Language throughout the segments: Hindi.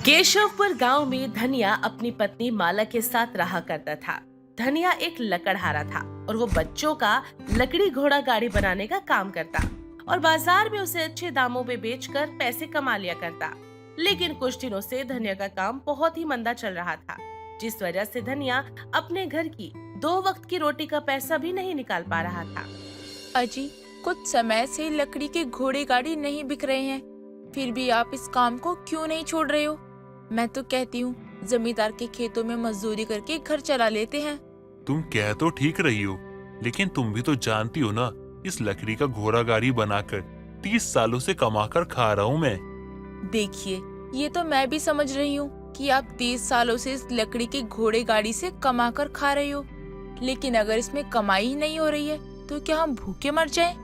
केशवपुर गांव में धनिया अपनी पत्नी माला के साथ रहा करता था। धनिया एक लकड़हारा था और वो बच्चों का लकड़ी घोड़ा गाड़ी बनाने का काम करता और बाजार में उसे अच्छे दामों में बेचकर पैसे कमा लिया करता। लेकिन कुछ दिनों से धनिया का काम बहुत ही मंदा चल रहा था, जिस वजह से धनिया अपने घर की 2 वक्त की रोटी का पैसा भी नहीं निकाल पा रहा था। अजी, कुछ समय से लकड़ी के घोड़े गाड़ी नहीं बिक रहे हैं, फिर भी आप इस काम को क्यों नहीं छोड़ रहे हो? मैं तो कहती हूँ जमींदार के खेतों में मजदूरी करके घर चला लेते हैं। तुम कह तो ठीक रही हो, लेकिन तुम भी तो जानती हो ना, इस लकड़ी का घोड़ा गाड़ी बनाकर 30 सालों से कमाकर खा रहा हूँ मैं। देखिए, ये तो मैं भी समझ रही हूँ कि आप 30 सालों से इस लकड़ी के घोड़े गाड़ी से कमा कर खा रहे हो, लेकिन अगर इसमें कमाई ही नहीं हो रही है तो क्या हम भूखे मर जाएं?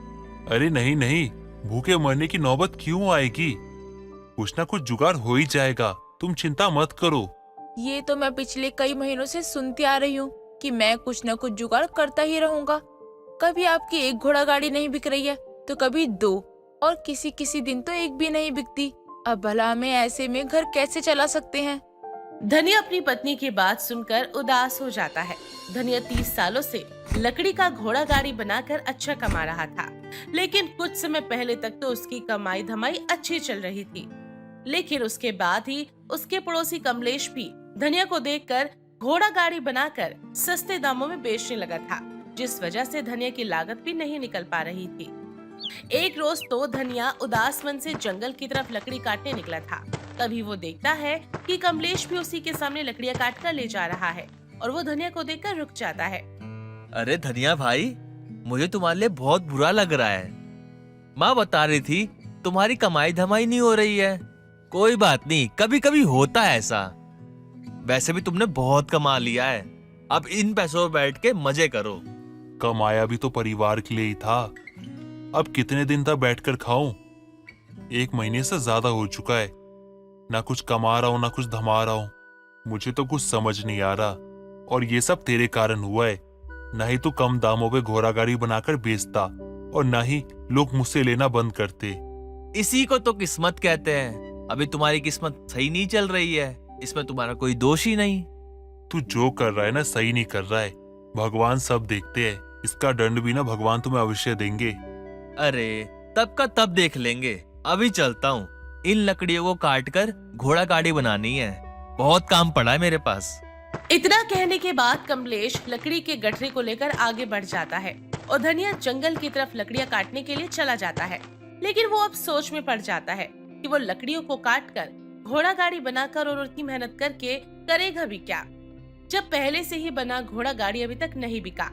अरे नहीं नहीं, भूखे मरने की नौबत क्यों आएगी? कुछ ना कुछ जुगाड़ हो ही जाएगा, तुम चिंता मत करो। ये तो मैं पिछले कई महीनों से सुनती आ रही हूँ कि मैं कुछ न कुछ जुगाड़ करता ही रहूंगा। कभी आपकी एक घोड़ा गाड़ी नहीं बिक रही है तो कभी 2 और किसी किसी दिन तो एक भी नहीं बिकती। अब भला हमें ऐसे में घर कैसे चला सकते हैं? धनिया अपनी पत्नी की बात सुनकर उदास हो जाता है। धनिया 30 सालों से लकड़ी का घोड़ा गाड़ी बनाकर अच्छा कमा रहा था, लेकिन कुछ समय पहले तक तो उसकी कमाई धमाई अच्छी चल रही थी। लेकिन उसके बाद ही उसके पड़ोसी कमलेश भी धनिया को देखकर घोड़ा गाड़ी बनाकर सस्ते दामों में बेचने लगा था, जिस वजह से धनिया की लागत भी नहीं निकल पा रही थी। एक रोज तो धनिया उदास मन से जंगल की तरफ लकड़ी काटने निकला था। तभी वो देखता है कि कमलेश भी उसी के सामने लकड़ियां काट कर ले जा रहा है और वो धनिया को देखकर रुक जाता है। अरे धनिया भाई, मुझे तुम्हारे लिए बहुत बुरा लग रहा है। माँ बता रही थी तुम्हारी कमाई धमाई नहीं हो रही है। कोई बात नहीं, कभी कभी होता है ऐसा। वैसे भी तुमने बहुत कमा लिया है, अब इन पैसों में बैठ के मजे करो। कमाया भी तो परिवार के लिए ही था, अब कितने दिन तक बैठकर खाऊं? 1 महीने से ज्यादा हो चुका है, ना कुछ कमा रहा हूं ना कुछ धमा रहा हूं। मुझे तो कुछ समझ नहीं आ रहा, और ये सब तेरे कारण हुआ है। ना ही तू कम दामों पे घोड़ा गाड़ी बनाकर बेचता और ना ही लोग मुझसे लेना बंद करते। इसी को तो किस्मत कहते हैं। अभी तुम्हारी किस्मत सही नहीं चल रही है, इसमें तुम्हारा कोई दोष ही नहीं। तू जो कर रहा है ना, सही नहीं कर रहा है। भगवान सब देखते हैं, इसका दंड भी ना भगवान तुम्हें अवश्य देंगे। अरे तब का तब देख लेंगे, अभी चलता हूँ। इन लकड़ियों को काट कर घोड़ा गाड़ी बनानी है, बहुत काम पड़ा है मेरे पास। इतना कहने के बाद कमलेश लकड़ी के गठरे को लेकर आगे बढ़ जाता है और धनिया जंगल की तरफ लकड़ियां काटने के लिए चला जाता है। लेकिन वो अब सोच में पड़ जाता है कि वो लकड़ियों को काटकर घोड़ा गाड़ी बनाकर और उतनी मेहनत करके करेगा भी क्या, जब पहले से ही बना घोड़ा गाड़ी अभी तक नहीं बिका।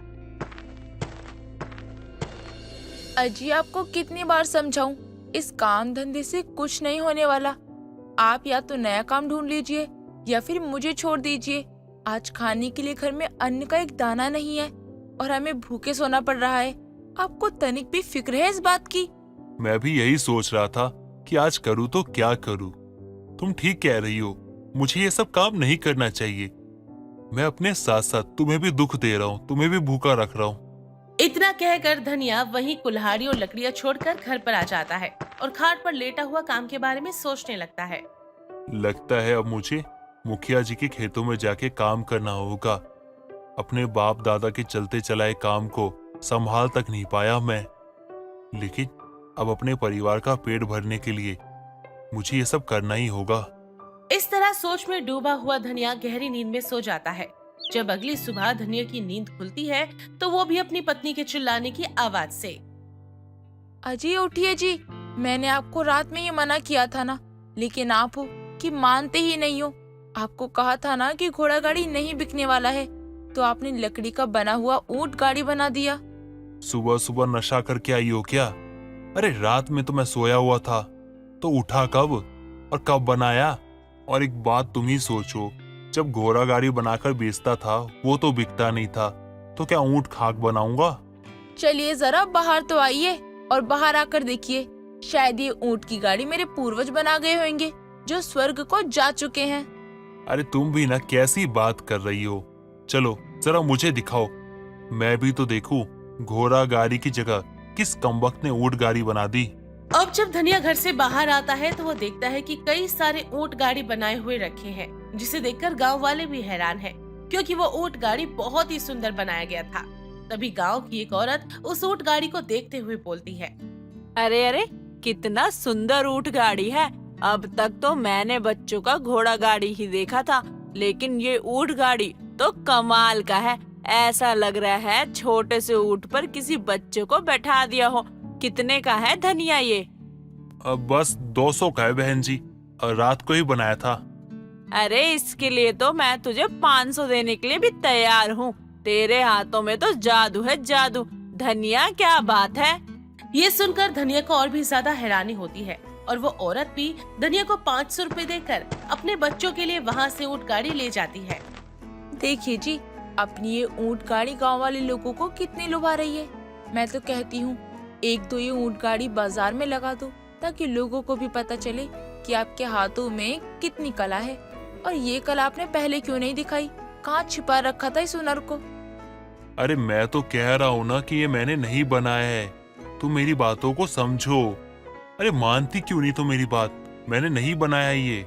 अजी, आपको कितनी बार समझाऊं, इस काम धंधे से कुछ नहीं होने वाला। आप या तो नया काम ढूंढ लीजिए या फिर मुझे छोड़ दीजिए। आज खाने के लिए घर में अन्न का एक दाना नहीं है और हमें भूखे सोना पड़ रहा है। आपको तनिक भी फिक्र है इस बात की? मैं भी यही सोच रहा था कि आज करूँ तो क्या करूँ। तुम ठीक कह रही हो, मुझे ये सब काम नहीं करना चाहिए। मैं अपने साथ साथ तुम्हें भी दुख दे रहा हूँ, तुम्हें भी भूखा रख रहा हूँ। इतना कहकर धनिया वहीं कुल्हाड़ी और लकड़ियां छोड़कर घर पर आ जाता है और खाट पर लेटा हुआ काम के बारे में सोचने लगता है। लगता है अब मुझे मुखिया जी के खेतों में जाके काम करना होगा। अपने बाप दादा के चलते चलाए काम को संभाल तक नहीं पाया मैं, लेकिन अब अपने परिवार का पेट भरने के लिए मुझे ये सब करना ही होगा। इस तरह सोच में डूबा हुआ धनिया गहरी नींद में सो जाता है। जब अगली सुबह धनिया की नींद खुलती है तो वो भी अपनी पत्नी के चिल्लाने की आवाज से, अजी उठिए जी, मैंने आपको रात में ही मना किया था ना, लेकिन आप हो कि मानते ही नहीं हो। आपको कहा था ना कि घोड़ा गाड़ी नहीं बिकने वाला है, तो आपने लकड़ी का बना हुआ ऊंट गाड़ी बना दिया। सुबह सुबह नशा करके आई हो क्या? अरे रात में तो मैं सोया हुआ था, तो उठा कब और कब बनाया? और एक बात तुम ही सोचो, जब घोड़ा गाड़ी बनाकर बेचता था वो तो बिकता नहीं था, तो क्या ऊंट खाक बनाऊंगा? चलिए जरा बाहर तो आइए और बाहर आकर देखिए, शायद ये ऊंट की गाड़ी मेरे पूर्वज बना गए होंगे जो स्वर्ग को जा चुके हैं। अरे तुम भी ना कैसी बात कर रही हो? चलो जरा मुझे दिखाओ, मैं भी तो देखूं घोड़ा गाड़ी की जगह किस कमबख्त ने ऊंट गाड़ी बना दी। अब जब धनिया घर से बाहर आता है तो वो देखता है कि कई सारे ऊंट गाड़ी बनाए हुए रखे हैं, जिसे देखकर गांव वाले भी हैरान हैं, क्योंकि वो ऊंट गाड़ी बहुत ही सुंदर बनाया गया था। तभी गांव की एक औरत उस ऊंट गाड़ी को देखते हुए बोलती है, अरे अरे, कितना सुंदर ऊंट गाड़ी है। अब तक तो मैंने बच्चों का घोड़ा गाड़ी ही देखा था, लेकिन ये ऊंट गाड़ी तो कमाल का है। ऐसा लग रहा है छोटे से ऊंट पर किसी बच्चे को बैठा दिया हो। कितने का है धनिया ये? अब बस 200 का है बहन जी, और रात को ही बनाया था। अरे इसके लिए तो मैं तुझे 500 देने के लिए भी तैयार हूँ। तेरे हाथों में तो जादू है, जादू। धनिया, क्या बात है। ये सुनकर धनिया को और भी ज्यादा हैरानी होती है और वो औरत भी धनिया को 500 रुपए देकर अपने बच्चों के लिए वहाँ से ऊंट गाड़ी ले जाती है। देखिए जी, अपनी ये ऊंट गाड़ी गांव वाले लोगों को कितनी लुभा रही है। मैं तो कहती हूँ एक तो ये ऊंट गाड़ी बाजार में लगा दो, ताकि लोगों को भी पता चले कि आपके हाथों में कितनी कला है। और ये कला आपने पहले क्यों नहीं दिखाई? कहाँ छिपा रखा था इस हुनर को? अरे मैं तो कह रहा हूँ ना कि ये मैंने नहीं बनाया है। तुम मेरी बातों को समझो। अरे मानती क्यों नहीं तुम मेरी बात? मैंने नहीं बनाया ये।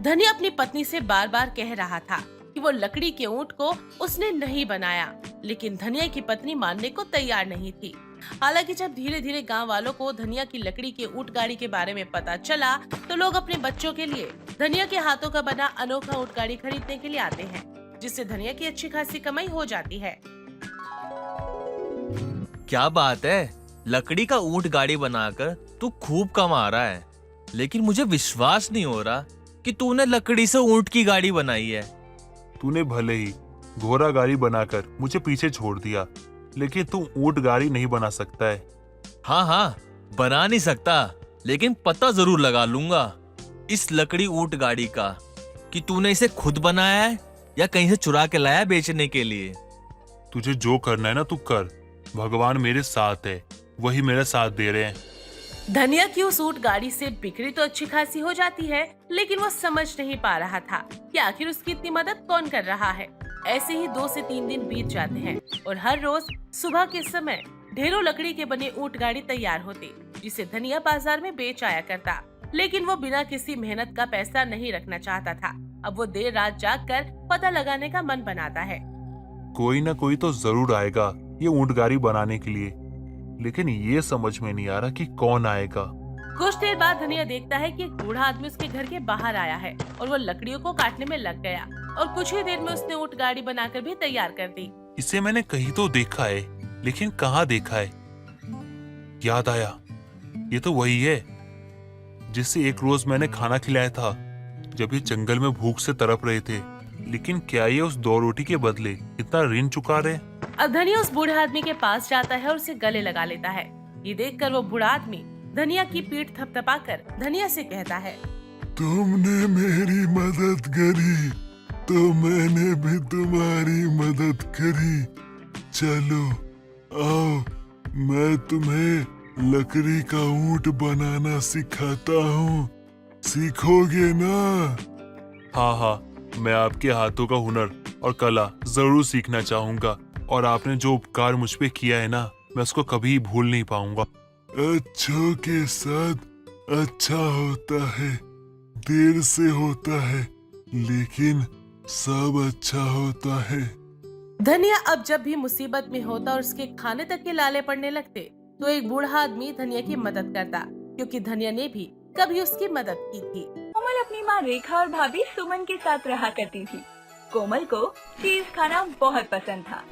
धनिया अपनी पत्नी से बार बार कह रहा था कि वो लकड़ी के ऊंट को उसने नहीं बनाया, लेकिन धनिया की पत्नी मानने को तैयार नहीं थी। हालांकि जब धीरे धीरे गांव वालों को धनिया की लकड़ी के ऊंट गाड़ी के बारे में पता चला, तो लोग अपने बच्चों के लिए धनिया के हाथों का बना अनोखा ऊंट गाड़ी खरीदने के लिए आते हैं, जिससे धनिया की अच्छी खासी कमाई हो जाती है। क्या बात है, लकड़ी का ऊंट गाड़ी बनाकर तू खूब कमा रहा है। लेकिन मुझे विश्वास नहीं हो रहा कि तूने लकड़ी से ऊंट की गाड़ी बनाई है। तूने भले ही घोड़ा गाड़ी बनाकर मुझे पीछे छोड़ दिया, लेकिन तू ऊंट गाड़ी नहीं बना सकता है। हाँ हाँ, बना नहीं सकता, लेकिन पता जरूर लगा लूंगा इस लकड़ी ऊंट गाड़ी का कि तूने इसे खुद बनाया है या कहीं से चुरा के लाया बेचने के लिए। तुझे जो करना है ना तू कर। भगवान मेरे साथ है, वही मेरा साथ दे रहे हैं। धनिया की उस ऊंट गाड़ी से बिक्री तो अच्छी खासी हो जाती है, लेकिन वो समझ नहीं पा रहा था कि आखिर उसकी इतनी मदद कौन कर रहा है। ऐसे ही 2 से 3 दिन बीत जाते हैं और हर रोज सुबह के समय ढेरों लकड़ी के बने ऊंट गाड़ी तैयार होती, जिसे धनिया बाजार में बेच आया करता। लेकिन वो बिना किसी मेहनत का पैसा नहीं रखना चाहता था। अब वो देर रात जागकर पता लगाने का मन बनाता है। कोई ना कोई तो जरूर आएगा ये ऊंट गाड़ी बनाने के लिए, लेकिन ये समझ में नहीं आ रहा कि कौन आएगा। कुछ देर बाद धनिया देखता है कि एक बूढ़ा आदमी उसके घर के बाहर आया है और वो लकड़ियों को काटने में लग गया और कुछ ही देर में उसने ऊंट गाड़ी बनाकर भी तैयार कर दी। इसे मैंने कहीं तो देखा है, लेकिन कहाँ देखा है? याद आया, ये तो वही है जिससे एक रोज मैंने खाना खिलाया था जब ये जंगल में भूख से तड़प रहे थे। लेकिन क्या ये उस 2 रोटी के बदले इतना ऋण चुका रहे? अब धनिया उस बूढ़े आदमी के पास जाता है और उसे गले लगा लेता है। ये देखकर वो बूढ़ा आदमी धनिया की पीठ थपथपाकर धनिया से कहता है, तुमने मेरी मदद करी तो मैंने भी तुम्हारी मदद करी। चलो आओ, मैं तुम्हें लकड़ी का ऊंट बनाना सिखाता हूँ। सीखोगे ना? हाँ हाँ, मैं आपके हाथों का हुनर और कला जरूर सीखना चाहूंगा, और आपने जो उपकार मुझ पे किया है ना, मैं उसको कभी भूल नहीं पाऊंगा। अच्छों के साथ अच्छा होता है, देर से होता है, लेकिन सब अच्छा होता है। धनिया अब जब भी मुसीबत में होता और उसके खाने तक के लाले पड़ने लगते, तो एक बूढ़ा आदमी धनिया की मदद करता, क्योंकि धनिया ने भी कभी उसकी मदद की थी। कोमल अपनी माँ रेखा और भाभी सुमन के साथ रहा करती थी। कोमल को चीज खाना बहुत पसंद था।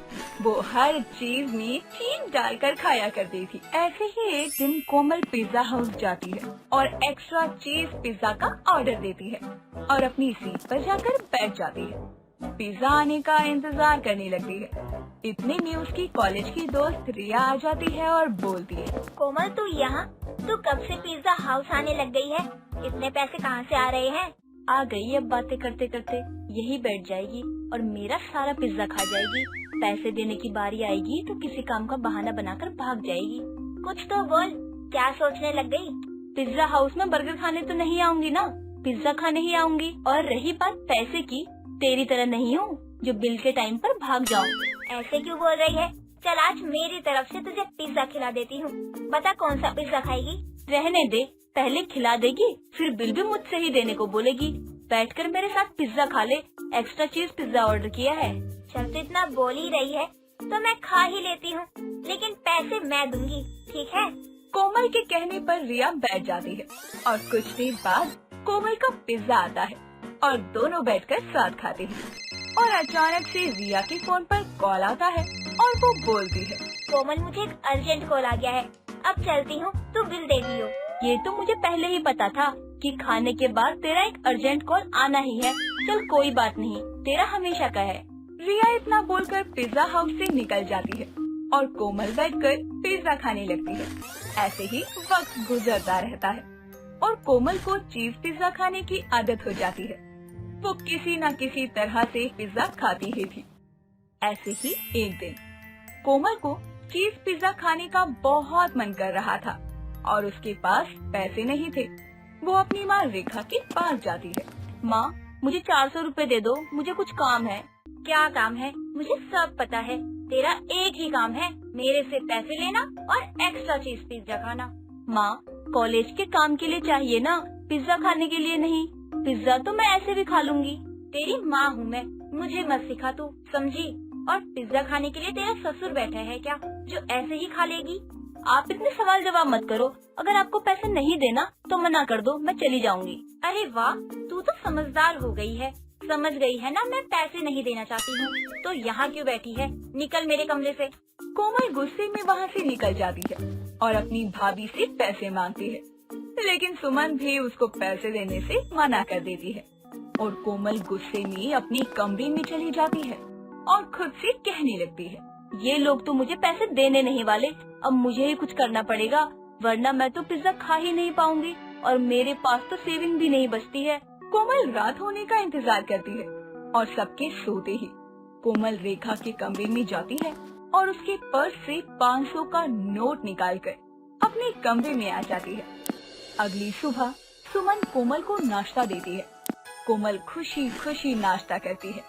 वो हर चीज में चीज डालकर खाया करती थी। ऐसे ही एक दिन कोमल पिज्जा हाउस जाती है और एक्स्ट्रा चीज पिज्जा का ऑर्डर देती है और अपनी सीट पर जाकर बैठ जाती है। पिज्जा आने का इंतजार करने लगती है। इतने में उसकी कॉलेज की दोस्त रिया आ जाती है और बोलती है, कोमल तू यहाँ? तू कब से पिज्जा हाउस आने लग गई है? इतने पैसे कहाँ से आ रहे हैं? आ गई अब बातें करते करते यही बैठ जाएगी और मेरा सारा पिज्जा खा जाएगी। पैसे देने की बारी आएगी तो किसी काम का बहाना बनाकर भाग जाएगी। कुछ तो बोल, क्या सोचने लग गई? पिज्जा हाउस में बर्गर खाने तो नहीं आऊंगी ना, पिज्जा खाने ही आऊंगी। और रही बात पैसे की, तेरी तरह नहीं हूँ जो बिल के टाइम पर भाग जाऊँ। ऐसे क्यों बोल रही है? चल आज मेरी तरफ से तुझे पिज्जा खिला देती हूँ। बता कौन सा पिज्जा खाएगी? रहने दे, पहले खिला देगी फिर बिल भी मुझसे ही देने को बोलेगी। बैठकर मेरे साथ पिज्जा खा ले, एक्स्ट्रा चीज पिज्जा ऑर्डर किया है। जब तो इतना बोल ही रही है तो मैं खा ही लेती हूँ, लेकिन पैसे मैं दूंगी, ठीक है? कोमल के कहने पर रिया बैठ जाती है और कुछ देर बाद कोमल का पिज्जा आता है और दोनों बैठकर साथ खाते हैं। और अचानक से रिया के फोन पर कॉल आता है और वो बोलती है, कोमल मुझे एक अर्जेंट कॉल आ गया है, अब चलती हूँ, तू बिल दे दियो। ये तो मुझे पहले ही पता था कि खाने के बाद तेरा एक अर्जेंट कॉल आना ही है। चल कोई बात नहीं, तेरा हमेशा का है। रिया इतना बोलकर पिज्जा हाउस से निकल जाती है और कोमल बैठकर पिज्जा खाने लगती है। ऐसे ही वक्त गुजरता रहता है और कोमल को चीज पिज्जा खाने की आदत हो जाती है। वो किसी न किसी तरह से पिज्जा खाती ही थी। ऐसे ही एक दिन कोमल को चीज पिज्जा खाने का बहुत मन कर रहा था और उसके पास पैसे नहीं थे। वो अपनी माँ रेखा के पास जाती है। माँ, मुझे 400 रुपए दे दो, मुझे कुछ काम है। क्या काम है? मुझे सब पता है, तेरा एक ही काम है, मेरे से पैसे लेना और एक्स्ट्रा चीज पिज्जा खाना। माँ, कॉलेज के काम के लिए चाहिए ना, पिज्जा खाने के लिए नहीं। पिज्जा तो मैं ऐसे भी खा लूंगी। तेरी माँ हूँ मैं, मुझे मत सिखा तू, समझी? और पिज्जा खाने के लिए तेरा ससुर बैठा है क्या, जो ऐसे ही खा लेगी? आप इतने सवाल जवाब मत करो। अगर आपको पैसे नहीं देना तो मना कर दो, मैं चली जाऊंगी। अरे वाह, तू तो समझदार हो गई है। समझ गई है ना मैं पैसे नहीं देना चाहती हूँ, तो यहाँ क्यों बैठी है? निकल मेरे कमरे से। कोमल गुस्से में वहाँ से निकल जाती है और अपनी भाभी से पैसे मांगती है, लेकिन सुमन भी उसको पैसे देने से मना कर देती है और कोमल गुस्से में अपनी कमरे में चली जाती है और खुद से कहने लगती है, ये लोग तो मुझे पैसे देने नहीं वाले, अब मुझे ही कुछ करना पड़ेगा, वरना मैं तो पिज्जा खा ही नहीं पाऊंगी और मेरे पास तो सेविंग भी नहीं बचती है। कोमल रात होने का इंतजार करती है और सबके सोते ही कोमल रेखा के कमरे में जाती है और उसके पर्स से 500 का नोट निकालकर अपने कमरे में आ जाती है। अगली सुबह सुमन कोमल को नाश्ता देती है। कोमल खुशी खुशी नाश्ता करती है।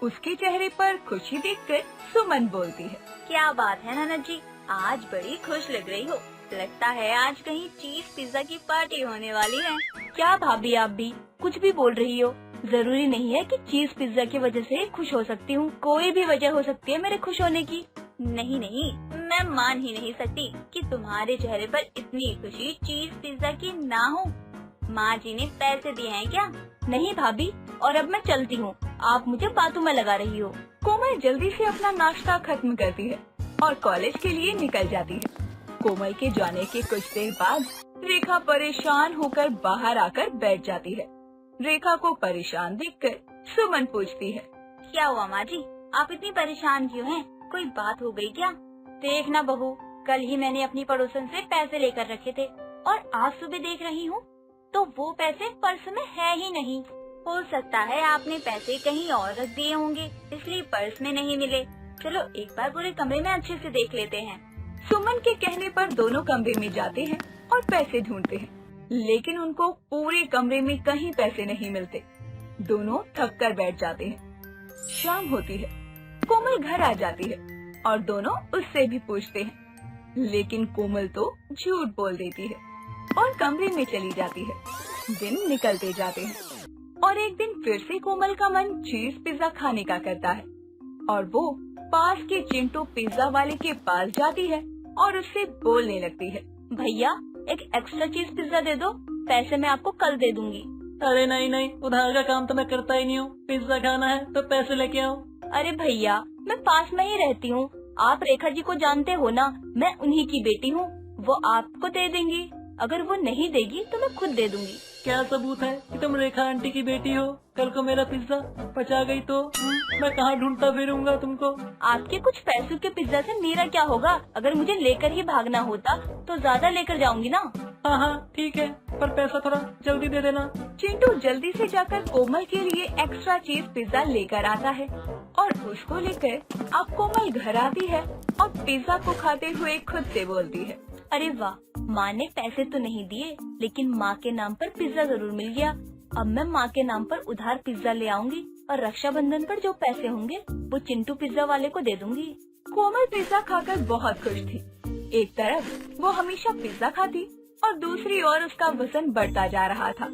उसके चेहरे पर खुशी देखकर सुमन बोलती है, क्या बात है ननद जी, आज बड़ी खुश लग रही हो। लगता है आज कहीं चीज पिज्जा की पार्टी होने वाली है। क्या भाभी, आप भी कुछ भी बोल रही हो? जरूरी नहीं है कि चीज पिज्जा की वजह से खुश हो सकती हूँ, कोई भी वजह हो सकती है मेरे खुश होने की। नहीं नहीं, मैं मान ही नहीं सकती कि तुम्हारे चेहरे पर इतनी खुशी चीज पिज्जा की ना हो। माँ जी ने पैसे दिए हैं क्या? नहीं भाभी, और अब मैं चलती हूँ, आप मुझे बातों में लगा रही हो। कोमल जल्दी से अपना नाश्ता खत्म करती है और कॉलेज के लिए निकल जाती है। कोमल के जाने के कुछ देर बाद रेखा परेशान होकर बाहर आकर बैठ जाती है। रेखा को परेशान देखकर सुमन पूछती है, क्या हुआ माँ जी, आप इतनी परेशान क्यों हैं? कोई बात हो गई क्या? देखना बहू, कल ही मैंने अपनी पड़ोसन से पैसे लेकर रखे थे और आज सुबह देख रही हूँ तो वो पैसे पर्स में है ही नहीं। हो सकता है आपने पैसे कहीं और रख दिए होंगे, इसलिए पर्स में नहीं मिले। चलो एक बार पूरे कमरे में अच्छे से देख लेते हैं। सुमन के कहने पर दोनों कमरे में जाते हैं और पैसे ढूंढते हैं, लेकिन उनको पूरे कमरे में कहीं पैसे नहीं मिलते। दोनों थक कर बैठ जाते हैं। शाम होती है, कोमल घर आ जाती है और दोनों उससे भी पूछते हैं, लेकिन कोमल तो झूठ बोल देती है और कमरे में चली जाती है। दिन निकलते जाते हैं और एक दिन फिर से कोमल का मन चीज पिज्जा खाने का करता है और वो पास के चिंटू पिज्जा वाले के पास जाती है और उससे बोलने लगती है, भैया एक एक्स्ट्रा चीज पिज्जा दे दो, पैसे मैं आपको कल दे दूंगी। अरे नहीं नहीं, उधार का काम तो मैं करता ही नहीं हूँ, पिज्जा खाना है तो पैसे लेके आओ। अरे भैया, मैं पास में ही रहती हूँ, आप रेखा जी को जानते हो ना, मैं उन्हीं की बेटी हूँ, वो आपको दे देंगी। अगर वो नहीं देगी तो मैं खुद दे दूंगी। क्या सबूत है कि तुम रेखा आंटी की बेटी हो? कल को मेरा पिज्जा पचा गई तो मैं कहाँ ढूंढता फिरूंगा तुमको? आपके कुछ पैसों के पिज्जा से मेरा क्या होगा? अगर मुझे लेकर ही भागना होता तो ज्यादा लेकर जाऊंगी ना। हाँ हाँ ठीक है, पर पैसा थोड़ा जल्दी दे देना। चिंटू जल्दी से जाकर कोमल के लिए एक्स्ट्रा चीज पिज्जा लेकर आता है और उसको लेकर अब कोमल घर आती है और पिज्जा को खाते हुए खुद से बोलती है, अरे वाह, माँ ने पैसे तो नहीं दिए, लेकिन माँ के नाम पर पिज्जा जरूर मिल गया। अब मैं माँ के नाम पर उधार पिज्जा ले आऊंगी और रक्षाबंधन पर जो पैसे होंगे वो चिंटू पिज्जा वाले को दे दूंगी। कोमल पिज्जा खाकर बहुत खुश थी। एक तरफ वो हमेशा पिज्जा खाती और दूसरी ओर उसका वजन बढ़ता जा रहा था।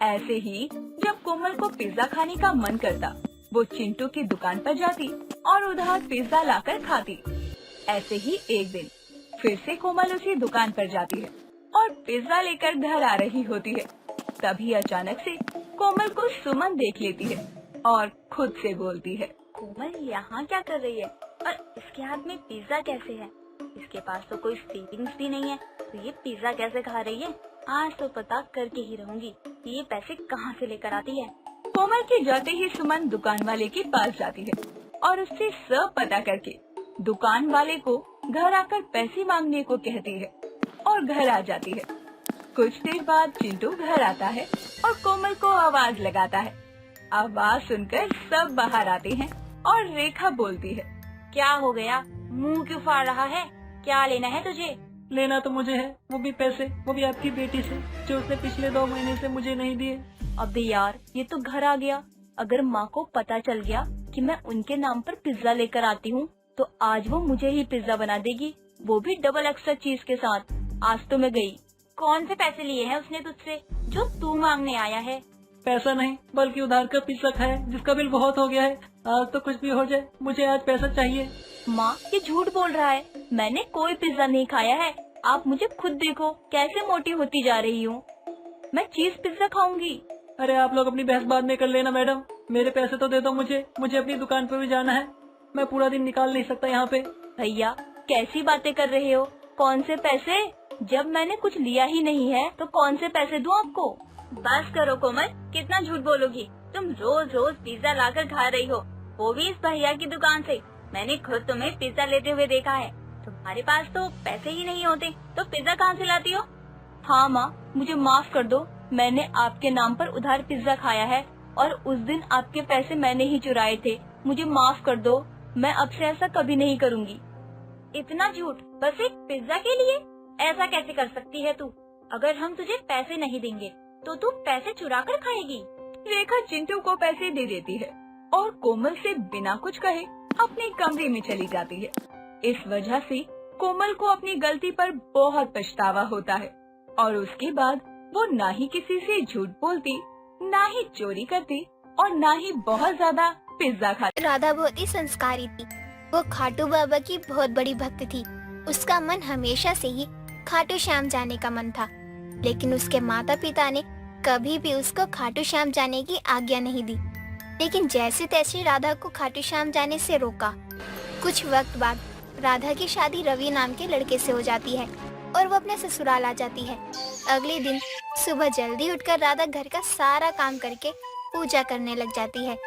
ऐसे ही जब कोमल को पिज्जा खाने का मन करता, वो चिंटू की दुकान पर जाती और उधार पिज्जा लाकर खाती। ऐसे ही एक दिन फिर से कोमल उसी दुकान पर जाती है और पिज्जा लेकर घर आ रही होती है। तभी अचानक से कोमल को सुमन देख लेती है और खुद से बोलती है, कोमल यहाँ क्या कर रही है और इसके हाथ में पिज्जा कैसे है? इसके पास तो कोई सेविंग्स भी नहीं है, तो ये पिज्जा कैसे खा रही है? आज तो पता करके ही रहूंगी कि ये पैसे कहाँ से लेकर आती है। कोमल के जाते ही सुमन दुकान वाले के पास जाती है और उससे सब पता करके दुकान वाले को घर आकर पैसे मांगने को कहती है और घर आ जाती है। कुछ देर बाद चिंटू घर आता है और कोमल को आवाज लगाता है। आवाज सुनकर सब बाहर आते हैं और रेखा बोलती है, क्या हो गया? मुंह क्यों फाड़ रहा है? क्या लेना है तुझे? लेना तो मुझे है, वो भी पैसे, वो भी आपकी बेटी से, जो उसने पिछले 2 महीने से मुझे नहीं दिए। अबे यार, ये तो घर आ गया। अगर माँ को पता चल गया कि मैं उनके नाम पर पिज्जा लेकर आती हूँ तो आज वो मुझे ही पिज्जा बना देगी, वो भी डबल एक्स्ट्रा चीज के साथ। आज तो मैं गई। कौन से पैसे लिए हैं उसने तुझसे जो तू मांगने आया है? पैसा नहीं बल्कि उधार का पिज्जा खाया, जिसका बिल बहुत हो गया है। आज तो कुछ भी हो जाए, मुझे आज पैसा चाहिए। माँ, ये झूठ बोल रहा है। मैंने कोई पिज्जा नहीं खाया है। आप मुझे खुद देखो कैसे मोटी होती जा रही हूँ। मैं चीज पिज्जा खाऊंगी। अरे आप लोग अपनी बहस बाद में कर लेना मैडम, मेरे पैसे तो दे दो मुझे अपनी दुकान पर भी जाना है। मैं पूरा दिन निकाल नहीं सकता यहाँ पे। भैया, कैसी बातें कर रहे हो? कौन से पैसे? जब मैंने कुछ लिया ही नहीं है तो कौन से पैसे दूं आपको? बस करो कोमल, कितना झूठ बोलोगी? तुम रोज रोज पिज्जा लाकर खा रही हो, वो भी इस भैया की दुकान से। मैंने खुद तुम्हें पिज्जा लेते हुए देखा है। तुम्हारे पास तो पैसे ही नहीं होते तो पिज्जा कहाँ से लाती हो? हाँ माँ, मुझे माफ कर दो। मैंने आपके नाम पर उधार पिज्जा खाया है और उस दिन आपके पैसे मैंने ही चुराए थे। मुझे माफ कर दो, मैं अब से ऐसा कभी नहीं करूँगी। इतना झूठ बस एक पिज्जा के लिए? ऐसा कैसे कर सकती है तू? अगर हम तुझे पैसे नहीं देंगे तो तू पैसे चुरा कर खाएगी। रेखा चिंटू को पैसे दे देती है और कोमल से बिना कुछ कहे अपने कमरे में चली जाती है। इस वजह से कोमल को अपनी गलती पर बहुत पछतावा होता है और उसके बाद वो ना ही किसी से झूठ बोलती, ना ही चोरी करती और ना ही बहुत ज्यादा पिज्जा खाती। राधा बहुत ही संस्कारी थी। वो खाटू बाबा की बहुत बड़ी भक्त थी। उसका मन हमेशा से ही खाटू श्याम जाने का मन था, लेकिन उसके माता पिता ने कभी भी उसको खाटू श्याम जाने की आज्ञा नहीं दी। लेकिन जैसे तैसे राधा को खाटू श्याम जाने से रोका। कुछ वक्त बाद राधा की शादी रवि नाम के लड़के से हो जाती है और वो अपने ससुराल आ जाती है। अगले दिन सुबह जल्दी उठकर राधा घर का सारा काम करके पूजा करने लग जाती है।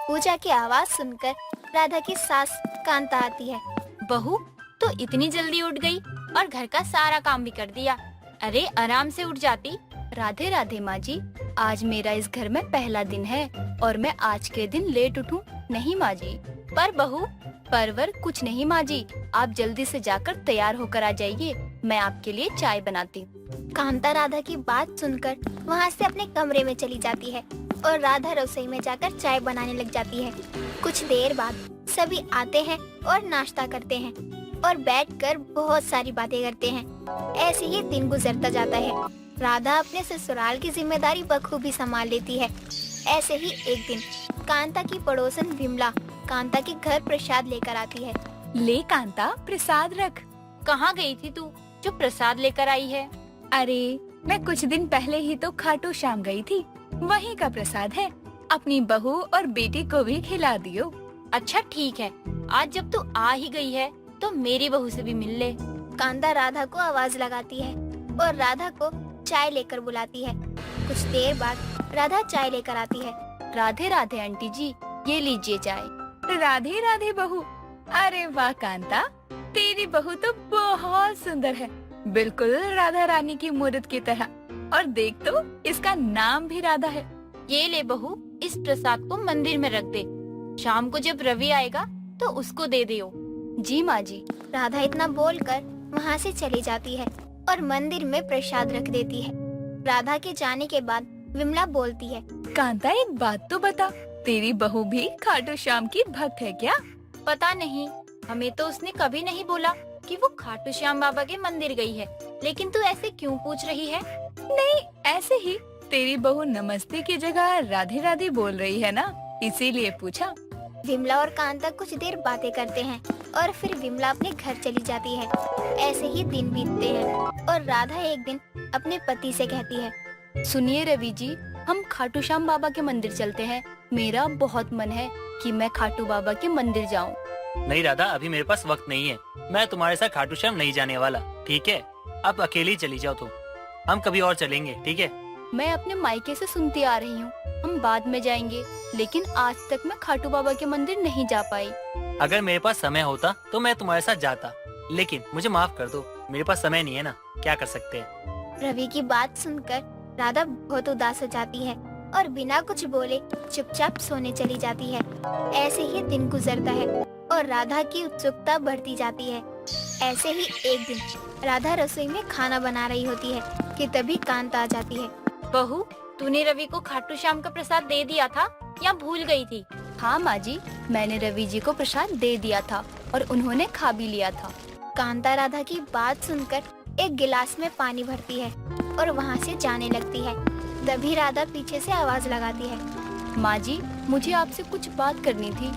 पूजा की आवाज सुनकर राधा की सास कांता आती है। बहू, तो इतनी जल्दी उठ गई और घर का सारा काम भी कर दिया। अरे आराम से उठ जाती। राधे राधे माँ जी, आज मेरा इस घर में पहला दिन है और मैं आज के दिन लेट उठूं? नहीं माँ जी। पर बहू, परवर कुछ नहीं माँ जी, आप जल्दी से जाकर तैयार होकर आ जाइए, मैं आपके लिए चाय बनाती हूँ। कांता राधा की बात सुनकर वहाँ से अपने कमरे में चली जाती है और राधा रसोई में जाकर चाय बनाने लग जाती है। कुछ देर बाद सभी आते हैं और नाश्ता करते हैं और बैठकर बहुत सारी बातें करते हैं। ऐसे ही दिन गुजरता जाता है। राधा अपने ससुराल की जिम्मेदारी बखूबी संभाल लेती है। ऐसे ही एक दिन कांता की पड़ोसन विमला कांता के घर प्रसाद लेकर आती है। ले कांता, प्रसाद रख। कहाँ गई थी तू जो प्रसाद लेकर आई है? अरे मैं कुछ दिन पहले ही तो खाटू श्याम गई थी, वहीं का प्रसाद है। अपनी बहू और बेटी को भी खिला दियो। अच्छा ठीक है, आज जब तू आ ही गई है तो मेरी बहू से भी मिल ले। कांता राधा को आवाज लगाती है और राधा को चाय लेकर बुलाती है। कुछ देर बाद राधा चाय लेकर आती है। राधे राधे आंटी जी, ये लीजिए चाय। राधे राधे बहू। अरे वाह कांता, तेरी बहू तो बहुत सुंदर है, बिल्कुल राधा रानी की मूर्त की तरह। और देख तो, इसका नाम भी राधा है। ये ले बहू, इस प्रसाद को मंदिर में रख दे। शाम को जब रवि आएगा तो उसको दे दियो। जी माँ जी। राधा इतना बोलकर वहाँ से चली जाती है और मंदिर में प्रसाद रख देती है। राधा के जाने के बाद विमला बोलती है, कांता एक बात तो बता, तेरी बहू भी खाटू श्याम की भक्त है क्या? पता नहीं, हमें तो उसने कभी नहीं बोला कि वो खाटू श्याम बाबा के मंदिर गई है। लेकिन तू ऐसे क्यों पूछ रही है? नहीं, ऐसे ही। तेरी बहू नमस्ते की जगह राधे राधे बोल रही है ना, इसीलिए पूछा। विमला और कांता कुछ देर बातें करते हैं और फिर विमला अपने घर चली जाती है। ऐसे ही दिन बीतते हैं और राधा एक दिन अपने पति से कहती है, सुनिए रवि जी, हम खाटू श्याम बाबा के मंदिर चलते हैं। मेरा बहुत मन है कि मैं खाटू बाबा के मंदिर जाऊं। नहीं राधा, अभी मेरे पास वक्त नहीं है। मैं तुम्हारे साथ खाटू श्याम नहीं जाने वाला, ठीक है? आप अकेली चली जाओ तुम, हम कभी और चलेंगे, ठीक है? मैं अपने मायके से सुनती आ रही हूँ, हम बाद में जाएंगे, लेकिन आज तक मैं खाटू बाबा के मंदिर नहीं जा पाई। अगर मेरे पास समय होता तो मैं तुम्हारे साथ जाता, लेकिन मुझे माफ कर दो, मेरे पास समय नहीं है ना, क्या कर सकते हैं। रवि की बात सुनकर राधा बहुत उदास हो जाती है और बिना कुछ बोले चुपचाप सोने चली जाती है। ऐसे ही दिन गुजरता है और राधा की उत्सुकता बढ़ती जाती है। ऐसे ही एक दिन राधा रसोई में खाना बना रही होती है कि तभी कांता आ जाती है। बहू, तूने रवि को खाटू श्याम का प्रसाद दे दिया था या भूल गई थी? हाँ माँ जी, मैंने रवि जी को प्रसाद दे दिया था और उन्होंने खा भी लिया था। कांता राधा की बात सुनकर एक गिलास में पानी भरती है और वहाँ से जाने लगती है। तभी राधा पीछे से आवाज लगाती है, माँ जी, मुझे आपसे कुछ बात करनी थी।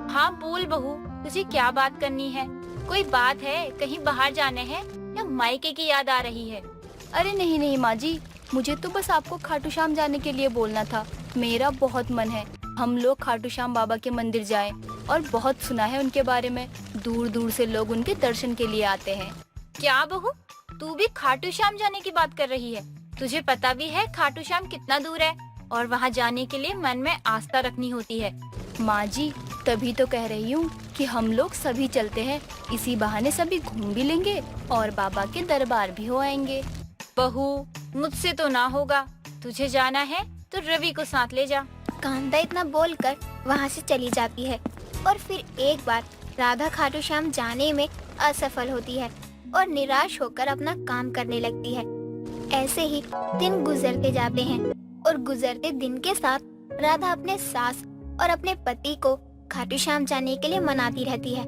हाँ बोल बहू, तुझे क्या बात करनी है? कोई बात है? कहीं बाहर जाने हैं या मायके की याद आ रही है? अरे नहीं नहीं माँ जी, मुझे तो बस आपको खाटू श्याम जाने के लिए बोलना था। मेरा बहुत मन है हम लोग खाटू श्याम बाबा के मंदिर जाएं, और बहुत सुना है उनके बारे में। दूर दूर से लोग उनके दर्शन के लिए आते हैं। क्या बहू, तू भी खाटू श्याम जाने की बात कर रही है? तुझे पता भी है खाटू श्याम कितना दूर है और वहाँ जाने के लिए मन में आस्था रखनी होती है। माँ जी, तभी तो कह रही हूँ कि हम लोग सभी चलते हैं, इसी बहाने सभी घूम भी लेंगे और बाबा के दरबार भी हो आएंगे। बहू, मुझसे तो ना होगा, तुझे जाना है तो रवि को साथ ले जा। कांता इतना बोलकर वहाँ से चली जाती है और फिर एक बार राधा खाटू श्याम जाने में असफल होती है और निराश होकर अपना काम करने लगती है। ऐसे ही दिन गुजरते जाते हैं और गुजरते दिन के साथ राधा अपने सास और अपने पति को खाटू श्याम जाने के लिए मनाती रहती है,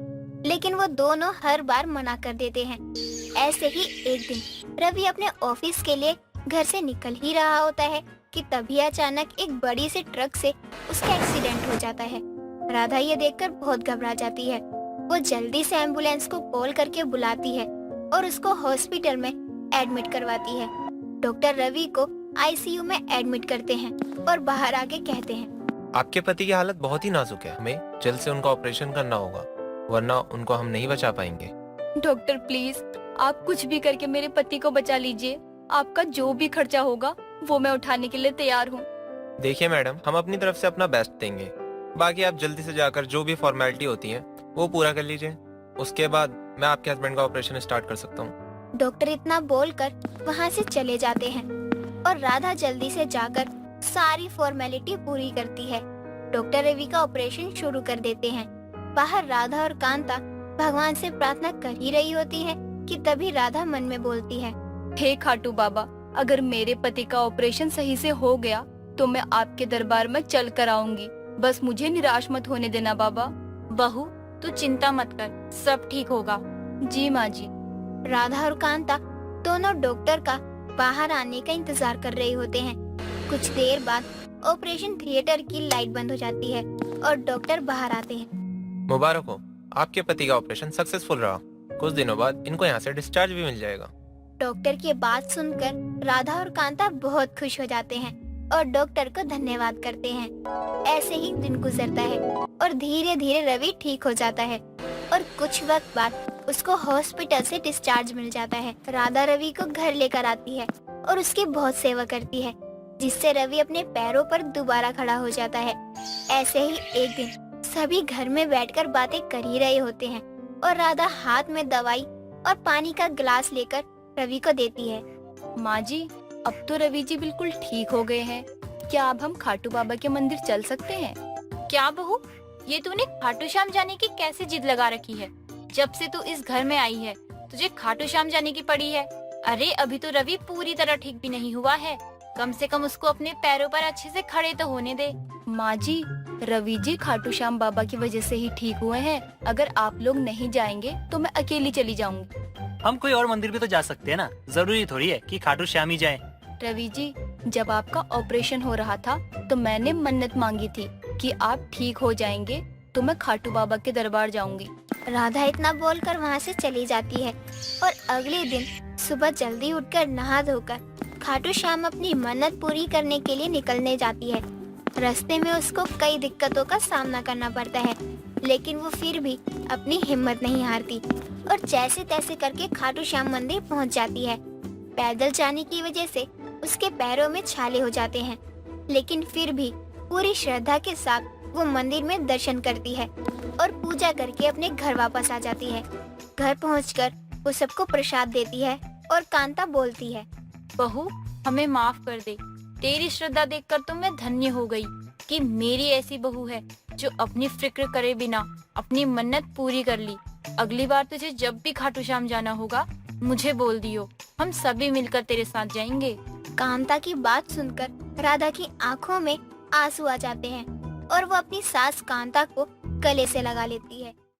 लेकिन वो दोनों हर बार मना कर देते हैं। ऐसे ही एक दिन रवि अपने ऑफिस के लिए घर से निकल ही रहा होता है कि तभी अचानक एक बड़ी सी ट्रक से उसका एक्सीडेंट हो जाता है। राधा ये देखकर बहुत घबरा जाती है। वो जल्दी से एम्बुलेंस को कॉल करके बुलाती है और उसको हॉस्पिटल में एडमिट करवाती है। डॉक्टर रवि को आईसीयू में एडमिट करते हैं और बाहर आके कहते हैं, आपके पति की हालत बहुत ही नाजुक है, हमें जल्द से उनका ऑपरेशन करना होगा, वरना उनको हम नहीं बचा पाएंगे। डॉक्टर प्लीज, आप कुछ भी करके मेरे पति को बचा लीजिए। आपका जो भी खर्चा होगा वो मैं उठाने के लिए तैयार हूँ। देखिए मैडम, हम अपनी तरफ से अपना बेस्ट देंगे, बाकी आप जल्दी से जाकर जो भी फॉर्मेलिटी होती है वो पूरा कर लीजिए, उसके बाद मैं आपके हस्बैंड का ऑपरेशन स्टार्ट कर सकता हूँ। डॉक्टर इतना बोलकर वहाँ से चले जाते हैं और राधा जल्दी से जाकर सारी फॉर्मेलिटी पूरी करती है। डॉक्टर रवि का ऑपरेशन शुरू कर देते हैं। बाहर राधा और कांता भगवान से प्रार्थना कर ही रही होती है कि तभी राधा मन में बोलती है, हे खाटू बाबा, अगर मेरे पति का ऑपरेशन सही से हो गया तो मैं आपके दरबार में चल कर आऊंगी। बस मुझे निराश मत होने देना बाबा। बहू, तू चिंता मत कर, सब ठीक होगा। जी माँ जी। राधा और कांता दोनों डॉक्टर का बाहर आने का इंतजार कर रहे होते हैं। कुछ देर बाद ऑपरेशन थिएटर की लाइट बंद हो जाती है और डॉक्टर बाहर आते हैं। मुबारक हो, आपके पति का ऑपरेशन सक्सेसफुल रहा। कुछ दिनों बाद इनको यहाँ से डिस्चार्ज भी मिल जाएगा। डॉक्टर की बात सुनकर राधा और कांता बहुत खुश हो जाते हैं और डॉक्टर को धन्यवाद करते हैं। ऐसे ही दिन गुजरता है और धीरे धीरे रवि ठीक हो जाता है और कुछ वक्त बाद उसको हॉस्पिटल से डिस्चार्ज मिल जाता है। राधा रवि को घर लेकर आती है और उसकी बहुत सेवा करती है, जिससे रवि अपने पैरों पर दोबारा खड़ा हो जाता है। ऐसे ही एक दिन सभी घर में बैठकर बातें कर ही रहे होते हैं और राधा हाथ में दवाई और पानी का गिलास लेकर रवि को देती है। माँ जी, अब तो रवि जी बिल्कुल ठीक हो गए हैं। क्या अब हम खाटू बाबा के मंदिर चल सकते हैं? क्या बहू, ये तूने खाटू श्याम जाने की कैसे जिद लगा रखी है? जब से तू इस घर में आई है तुझे खाटू श्याम जाने की पड़ी है। अरे अभी तो रवि पूरी तरह ठीक भी नहीं हुआ है, कम से कम उसको अपने पैरों पर अच्छे से खड़े तो होने दे। माँ जी, रवि जी खाटू श्याम बाबा की वजह से ही ठीक हुए हैं। अगर आप लोग नहीं जाएंगे तो मैं अकेली चली जाऊंगी। हम कोई और मंदिर भी तो जा सकते हैं ना, जरूरी थोड़ी है कि खाटू श्याम ही जाए। रवि जी, जब आपका ऑपरेशन हो रहा था तो मैंने मन्नत मांगी थी कि आप ठीक हो जाएंगे तो मैं खाटू बाबा के दरबार जाऊंगी। राधा इतना बोलकर वहाँ से चली जाती है और अगले दिन सुबह जल्दी उठकर नहा धोकर खाटू श्याम अपनी मन्नत पूरी करने के लिए निकलने जाती है। रास्ते में उसको कई दिक्कतों का सामना करना पड़ता है, लेकिन वो फिर भी अपनी हिम्मत नहीं हारती और जैसे तैसे करके खाटू श्याम मंदिर पहुंच जाती है। पैदल जाने की वजह से उसके पैरों में छाले हो जाते हैं, लेकिन फिर भी पूरी श्रद्धा के साथ वो मंदिर में दर्शन करती है और पूजा करके अपने घर वापस आ जाती है। घर पहुंचकर वो सबको प्रसाद देती है और कांता बोलती है, बहू हमें माफ कर दे, तेरी श्रद्धा देखकर तो मैं धन्य हो गई कि मेरी ऐसी बहू है जो अपनी फिक्र करे बिना अपनी मन्नत पूरी कर ली। अगली बार तुझे जब भी खाटू श्याम जाना होगा मुझे बोल दियो, हम सभी मिलकर तेरे साथ जाएंगे। कांता की बात सुनकर राधा की आंखों में आंसू आ जाते हैं और वो अपनी सास कांता को गले से लगा लेती है।